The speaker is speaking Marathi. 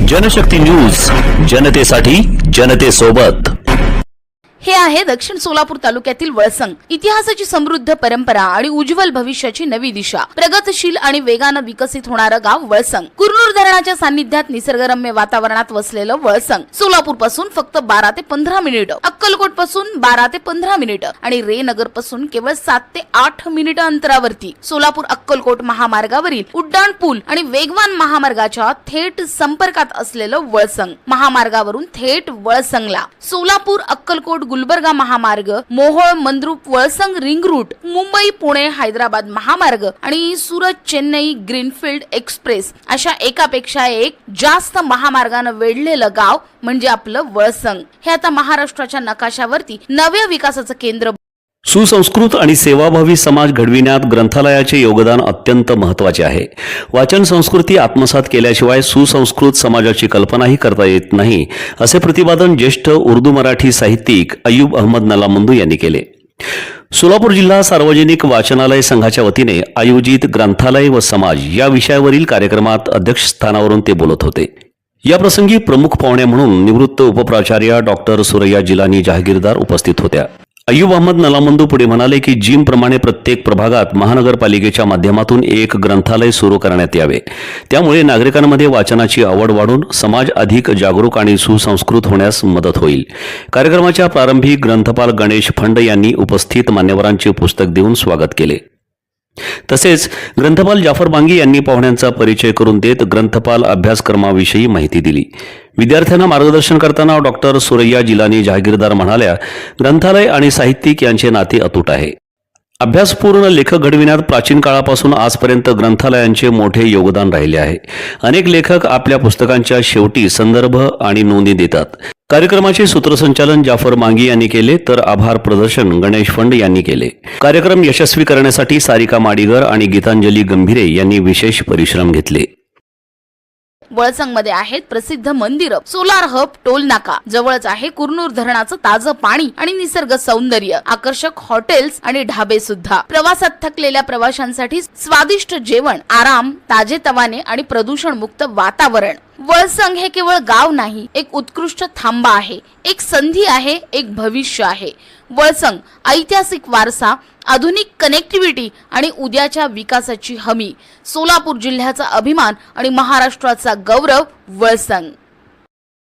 जनशक्ती न्यूज, जनतेसाठी जनतेसोबत। हे आहे दक्षिण सोलापूर तालुक्यातील वळसंग। इतिहासाची समृद्ध परंपरा आणि उज्ज्वल भविष्याची नवी दिशा, प्रगतशील आणि वेगाने विकसित होणारं गाव वळसंग। कुरनूर धरणाच्या सान्निध्यात निसर्गरम्य वातावरणात वसलेलं वळसंग सोलापूर पासून फक्त 12 ते 15 मिनिटं, अक्कलकोट पासून 12 ते 15 मिनिटं आणि रेनगर पासून केवळ 7 ते 8 मिनिटं अंतरावरती सोलापूर अक्कलकोट महामार्गावरील उड्डाण पूल आणि वेगवान महामार्गाच्या थेट संपर्कात असलेलं वळसंग। महामार्गावरून थेट वळसंगला सोलापूर अक्कलकोट गुलबर्गा महामार्ग, मोहोळ मंद्रुप वळसंग रिंग रूट, मुंबई पुणे हैदराबाद महामार्ग आणि सुरत चेन्नई ग्रीनफील्ड एक्सप्रेस अशा एकापेक्षा एक जास्त महामार्गाने वेढलेलं गाव म्हणजे आपलं वळसंग। हे आता महाराष्ट्राच्या नकाशावरती नव्या विकासाचं केंद्र। सुसंस्कृत आणि सेवाभावी समाज घडविण्यात ग्रंथालयाचे योगदान अत्यंत महत्त्वाचे आहे। वाचन संस्कृती आत्मसात केल्याशिवाय सुसंस्कृत समाजाची कल्पनाही करता येत नाही, असे प्रतिपादन ज्येष्ठ उर्दू मराठी साहित्यिक अय्यूब अहमद नलामंदू यांनी केले। सोलापूर जिल्हा सार्वजनिक वाचनालय संघाच्या वतीने आयोजित ग्रंथालय व समाज या विषयावरील कार्यक्रमात अध्यक्षस्थानावरून ते बोलत होते। या प्रसंगी प्रमुख पाहुणे म्हणून निवृत्त उपप्राचार्य डॉक्टर सुरैया जिलानी जहागीरदार उपस्थित होत्या। अय्यूब अहमद नलामंदू पुढे म्हणाले की जिम प्रमाणे प्रत्येक प्रभागात महानगरपालिकेच्या माध्यमातून एक ग्रंथालय सुरू करण्यात यावे, त्यामुळे नागरिकांमध्ये वाचनाची आवड वाढून समाज अधिक जागरूक आणि सुसंस्कृत होण्यास मदत होईल। कार्यक्रमाच्या प्रारंभी ग्रंथपाल गणेश फंड यांनी उपस्थित मान्यवरांचे पुस्तक देऊन स्वागत केले। तसेच ग्रंथपाल जाफर बांगी यांनी पाहुण्यांचा परिचय करून देत ग्रंथपाल अभ्यासक्रमाविषयी माहिती दिली। विद्यार्थ्यांना मार्गदर्शन करताना डॉक्टर सुरैया जिलानी जहागीरदार म्हणाल्या, ग्रंथालय आणि साहित्यिक यांचे नाते अतूट आहे। अभ्यासपूर्ण लेखक घडविण्यात प्राचीन काळापासून आजपर्यंत ग्रंथालयांचे मोठे योगदान राहिले आहे। अनेक लेखक आपल्या पुस्तकांच्या शेवटी संदर्भ आणि नोंदी देतात। कार्यक्रमाचे सूत्रसंचालन जाफर मांगी यांनी केले, तर आभार प्रदर्शन गणेश फंड यांनी केले। कार्यक्रम यशस्वी करण्यासाठी सारिका माडीगर आणि गीतांजली गंभीरे यांनी विशेष परिश्रम घेतले। वळसंग मध्ये आहेत प्रसिद्ध मंदिर, सोलार हब, टोल नाका, जवळच आहे कुरनूर धरणाचं ताजं पाणी आणि निसर्ग सौंदर्य, आकर्षक हॉटेल्स आणि ढाबे सुद्धा। प्रवासात थकलेल्या प्रवाशांसाठी स्वादिष्ट जेवण, आराम, ताजेतवाने आणि प्रदूषण मुक्त वातावरण। वळसंग हे केवळ गाव नाही, एक उत्कृष्ट थांबा आहे, एक संधी आहे, एक भविष्य आहे। वळसंग ऐतिहासिक वारसा, आधुनिक कनेक्टिव्हिटी आणि उद्याच्या विकासाची हमी, सोलापूर जिल्ह्याचा अभिमान आणि महाराष्ट्राचा गौरव वळसंग।